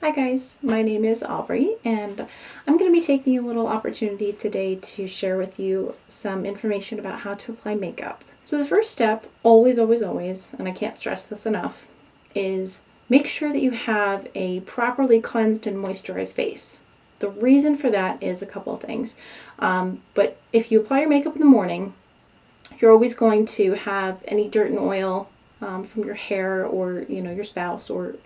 Hi guys, my name is Aubrey and I'm going to be taking a little opportunity today to share with you some information about how to apply makeup. So the first step, always, and I can't stress this enough, is make sure that you have a properly cleansed and moisturized face. The reason for that is a couple of things, but if you apply your makeup in the morning, you're always going to have any dirt and oil from your hair or your spouse or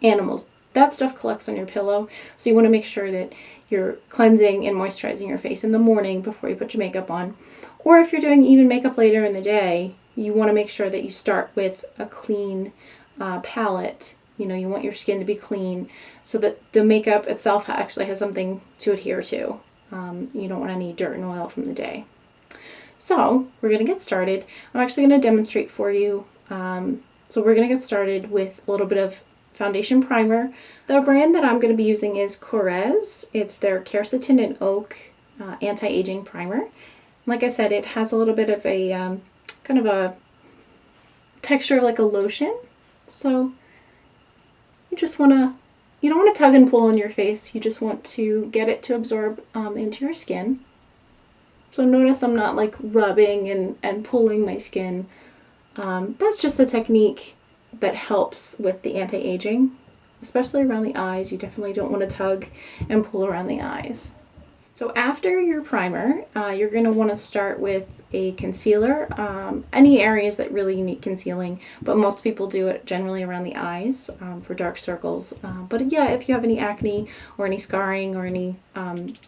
animals. That stuff collects on your pillow, so you want to make sure that you're cleansing and moisturizing your face in the morning before you put your makeup on. Or if you're doing even makeup later in the day, you want to make sure that you start with a clean palette. You want your skin to be clean so that the makeup itself actually has something to adhere to. You don't want any dirt and oil from the day. So we're going to get started. I'm actually going to demonstrate for you. So we're going to get started with a little bit of foundation primer. The brand that I'm going to be using is Korres. It's their Quercetin and Oak Anti-Aging Primer. Like I said, it has a little bit of a kind of a texture of like a lotion. So you don't want to tug and pull on your face. You just want to get it to absorb into your skin. So notice I'm not like rubbing and pulling my skin. That's just a technique that helps with the anti-aging, especially around the eyes. You definitely don't want to tug and pull around the eyes. So after your primer, you're going to want to start with a concealer. Any areas that really need concealing, but most people do it generally around the eyes for dark circles. But yeah, if you have any acne or any scarring or any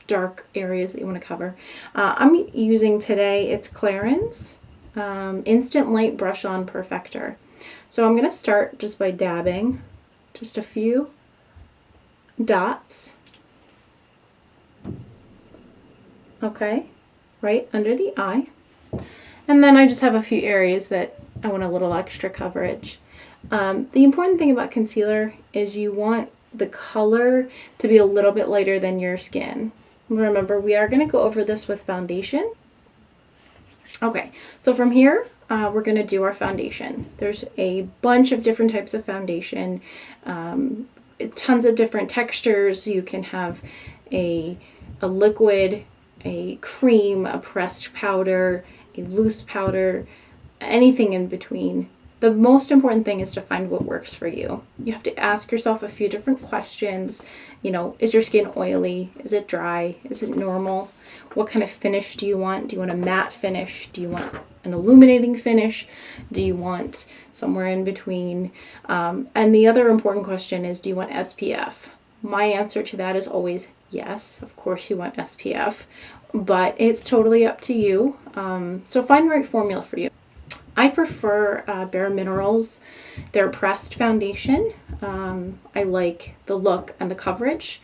dark areas that you want to cover. I'm using today, it's Clarins Instant Light Brush On Perfector. So I'm going to start just by dabbing just a few dots. Okay, right under the eye. And then I just have a few areas that I want a little extra coverage. The important thing about concealer is you want the color to be a little bit lighter than your skin. Remember, we are going to go over this with foundation. Okay, so from here, we're going to do our foundation. There's a bunch of different types of foundation, tons of different textures. You can have a liquid, a cream, a pressed powder, a loose powder, anything in between. The most important thing is to find what works for you. You have to ask yourself a few different questions. Is your skin oily? Is it dry? Is it normal? What kind of finish do you want? Do you want a matte finish? Do you want an illuminating finish? Do you want somewhere in between? And the other important question is, do you want SPF? My answer to that is always yes. Of course you want SPF, but it's totally up to you. So find the right formula for you. I prefer Bare Minerals, their pressed foundation. I like the look and the coverage.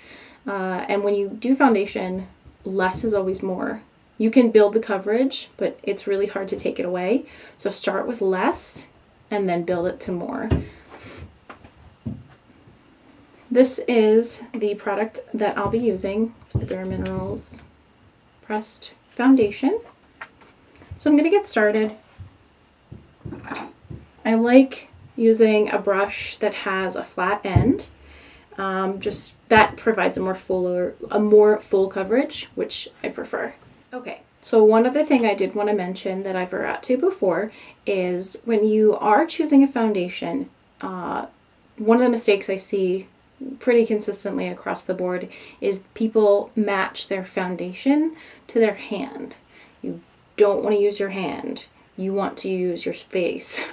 And when you do foundation, less is always more. You can build the coverage, but it's really hard to take it away. So start with less and then build it to more. This is the product that I'll be using, the Bare Minerals Pressed Foundation. So I'm going to get started. I like using a brush that has a flat end. Just that provides a more full coverage, which I prefer. Okay, so one other thing I did want to mention that I forgot to before is when you are choosing a foundation, one of the mistakes I see pretty consistently across the board is people match their foundation to their hand. You don't want to use your hand. You want to use your face.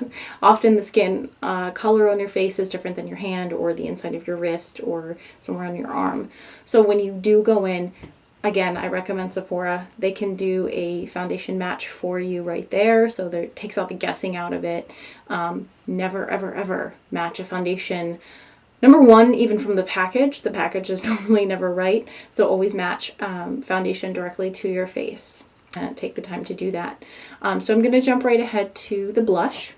Often the skin color on your face is different than your hand or the inside of your wrist or somewhere on your arm. So when you do go in, again, I recommend Sephora. They can do a foundation match for you right there, so it takes all the guessing out of it. Never, ever, ever match a foundation. Number one, even from the package is normally never right, so always match foundation directly to your face. Take the time to do that. So I'm going to jump right ahead to the blush.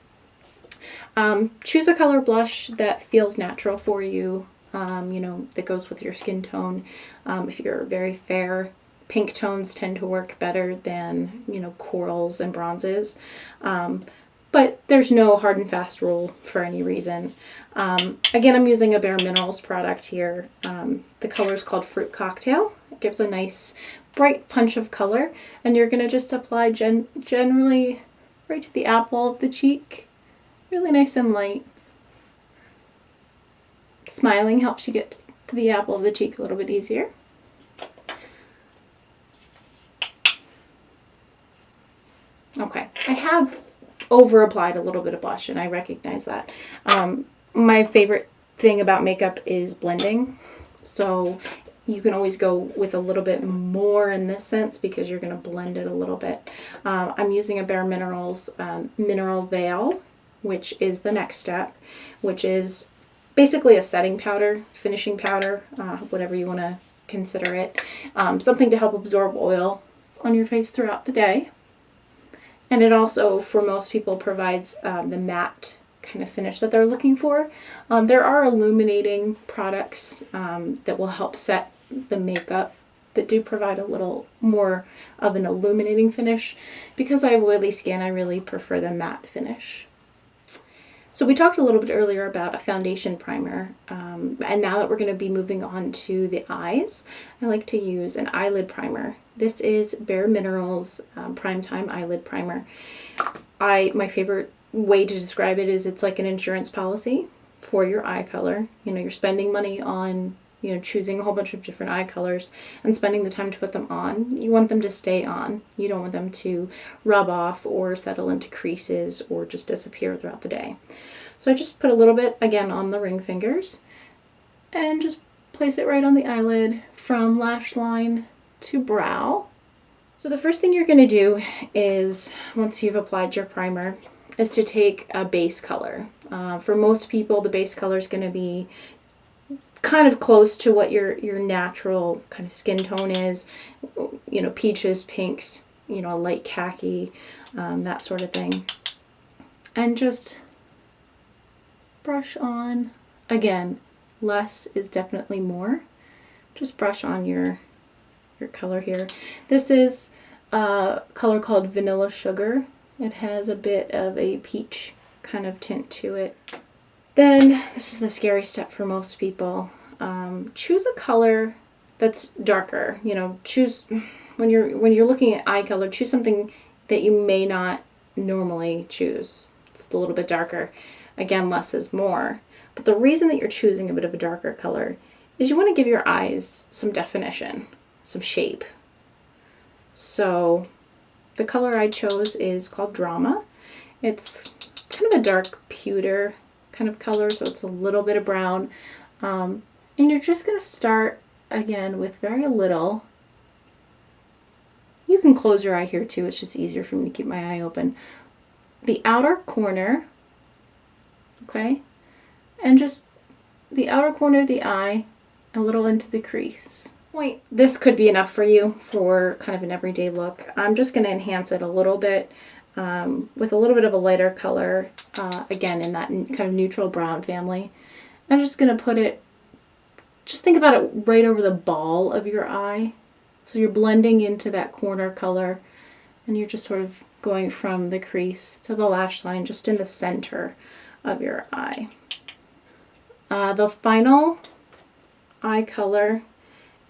Choose a color blush that feels natural for you, that goes with your skin tone. If you're very fair, pink tones tend to work better than, corals and bronzes. But but there's no hard and fast rule for any reason. Again, I'm using a Bare Minerals product here. The color is called Fruit Cocktail. It gives a nice bright punch of color, and you're going to just apply generally right to the apple of the cheek, really nice and light. Smiling helps you get to the apple of the cheek a little bit easier. Okay, I have over applied a little bit of blush, and I recognize that. My favorite thing about makeup is blending, so you can always go with a little bit more in this sense because you're going to blend it a little bit. I'm using a Bare Minerals Mineral Veil, which is the next step, which is basically a setting powder, finishing powder, whatever you want to consider it. Something to help absorb oil on your face throughout the day. And it also, for most people, provides the matte kind of finish that they're looking for. There are illuminating products that will help set the makeup that do provide a little more of an illuminating finish. Because I have oily skin, I really prefer the matte finish. So we talked a little bit earlier about a foundation primer, and now that we're going to be moving on to the eyes, I like to use an eyelid primer. This is Bare Minerals Primetime Eyelid Primer. My favorite way to describe it is it's like an insurance policy for your eye color. You know, you're spending money on, you know, choosing a whole bunch of different eye colors and spending the time to put them on. You want them to stay on. You don't want them to rub off or settle into creases or just disappear throughout the day. So I just put a little bit, again, on the ring fingers and just place it right on the eyelid from lash line to brow. So the first thing you're going to do is, once you've applied your primer, is to take a base color. For most people, the base color is going to be kind of close to what your natural kind of skin tone is, you know, peaches, pinks, you know, a light khaki, that sort of thing. And just brush on. Again, less is definitely more. Just brush on your color here. This is a color called Vanilla Sugar. It has a bit of a peach kind of tint to it. Then, this is the scary step for most people. Choose a color that's darker. You know, choose, when you're looking at eye color, choose something that you may not normally choose. It's a little bit darker. Again, less is more. But the reason that you're choosing a bit of a darker color is you want to give your eyes some definition, some shape. So the color I chose is called Drama. It's kind of a dark pewter kind of color, so it's a little bit of brown. And you're just going to start, again, with very little. You can close your eye here too, it's just easier for me to keep my eye open. The outer corner, okay, and just the outer corner of the eye, a little into the crease. Wait, this could be enough for you for kind of an everyday look. I'm just going to enhance it a little bit with a little bit of a lighter color, again, in that kind of neutral brown family. I'm just going to put it, just think about it right over the ball of your eye. So you're blending into that corner color, and you're just sort of going from the crease to the lash line, just in the center of your eye. The final eye color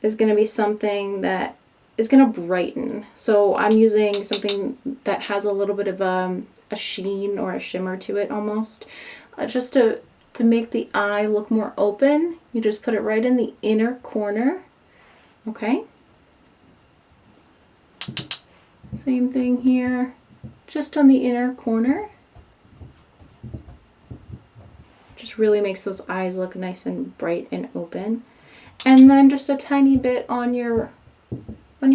is going to be something that is going to brighten. So I'm using something that has a little bit of a sheen or a shimmer to it almost. Just to make the eye look more open, you just put it right in the inner corner. Okay? Same thing here, just on the inner corner. Just really makes those eyes look nice and bright and open. And then just a tiny bit on your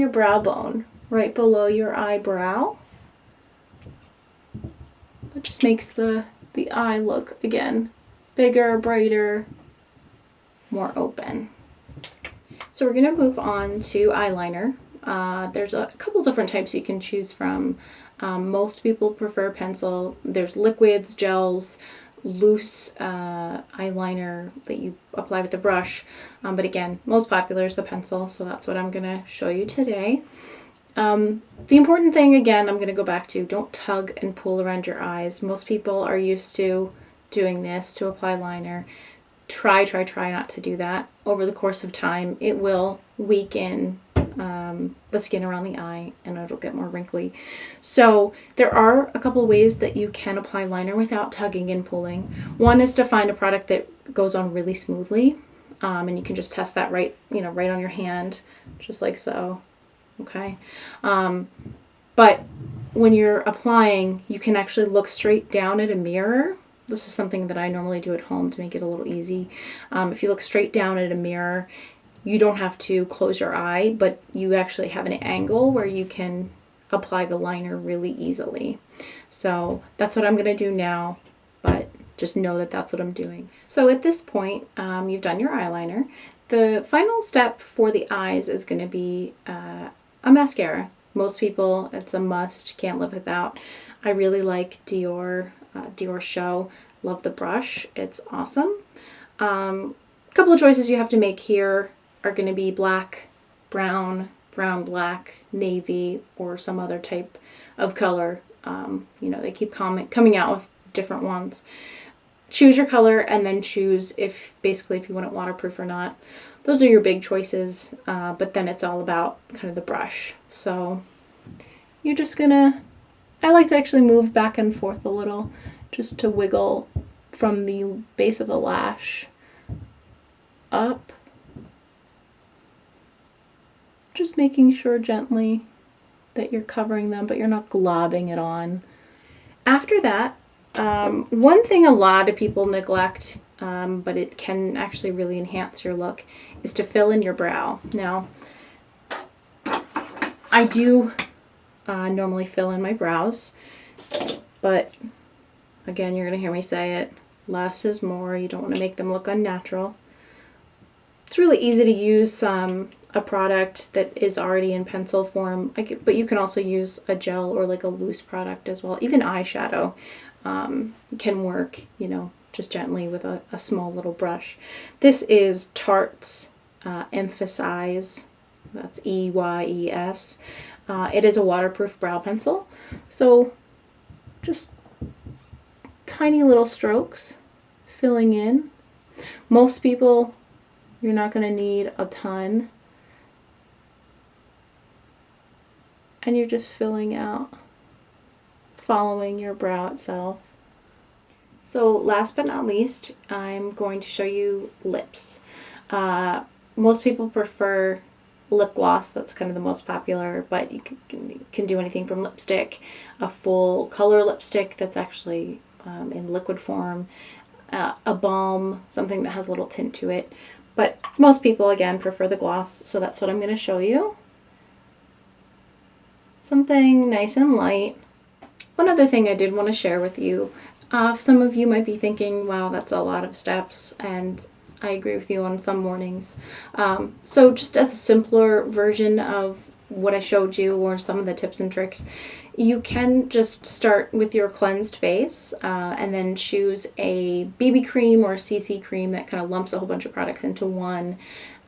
brow bone, right below your eyebrow. That just makes the eye look, again, bigger, brighter, more open. So we're going to move on to eyeliner. There's a couple different types you can choose from. Most people prefer pencil. There's liquids, gels, loose eyeliner that you apply with a brush. But again, most popular is the pencil, so that's what I'm going to show you today. The important thing, again, I'm going to go back to, don't tug and pull around your eyes. Most people are used to doing this to apply liner. Try not to do that. Over the course of time, it will weaken the skin around the eye and it'll get more wrinkly. So there are a couple ways that you can apply liner without tugging and pulling. One is to find a product that goes on really smoothly, and you can just test that right on your hand, just like so. Okay. But when you're applying, you can actually look straight down at a mirror. This is something that I normally do at home to make it a little easy. If you look straight down at a mirror, you don't have to close your eye, but you actually have an angle where you can apply the liner really easily. So that's what I'm going to do now, but just know that that's what I'm doing. So at this point, you've done your eyeliner. The final step for the eyes is going to be a mascara. Most people, it's a must, can't live without. I really like Dior Show. Love the brush, it's awesome. A couple of choices you have to make here are going to be black, brown, black, navy, or some other type of color. They keep coming out with different ones. Choose your color and then choose if you want it waterproof or not. Those are your big choices, but then it's all about kind of the brush. So you're just gonna, I like to actually move back and forth a little just to wiggle from the base of the lash up. Just making sure gently that you're covering them, but you're not globbing it on. After that, one thing a lot of people neglect, but it can actually really enhance your look, is to fill in your brow. Now, I do normally fill in my brows, but again, you're going to hear me say it, less is more. You don't want to make them look unnatural. It's really easy to use a product that is already in pencil form, but you can also use a gel or like a loose product as well. Even eyeshadow can work, just gently with a small little brush. This is Tarte's Emphasize. That's EYES. It is a waterproof brow pencil. So just tiny little strokes filling in. Most people, you're not going to need a ton. And you're just filling out, following your brow itself. So last but not least, I'm going to show you lips. Most people prefer lip gloss. That's kind of the most popular, but you can do anything from lipstick, a full color lipstick that's actually in liquid form, a balm, something that has a little tint to it. But most people, again, prefer the gloss, so that's what I'm going to show you. Something nice and light. One other thing I did want to share with you, some of you might be thinking, wow, that's a lot of steps, and I agree with you on some mornings. So just as a simpler version of what I showed you or some of the tips and tricks, you can just start with your cleansed face and then choose a BB cream or a CC cream that kind of lumps a whole bunch of products into one.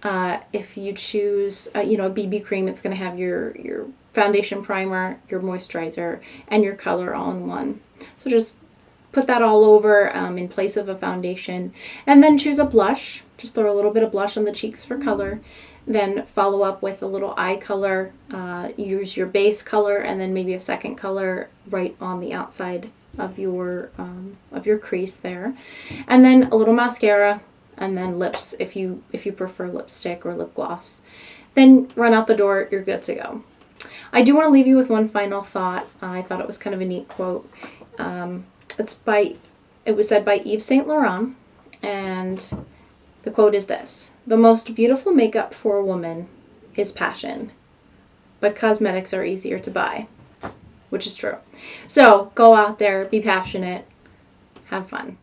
If you choose a BB cream, it's going to have your foundation, primer, your moisturizer, and your color all in one. So just put that all over in place of a foundation, and then choose a blush. Just throw a little bit of blush on the cheeks for color. Then follow up with a little eye color. Use your base color and then maybe a second color right on the outside of your crease there, and then a little mascara, and then lips if you prefer lipstick or lip gloss. Then run out the door. You're good to go. I do want to leave you with one final thought. I thought it was kind of a neat quote. It was said by Yves Saint Laurent, and the quote is this: "The most beautiful makeup for a woman is passion, but cosmetics are easier to buy," which is true. So go out there, be passionate, have fun.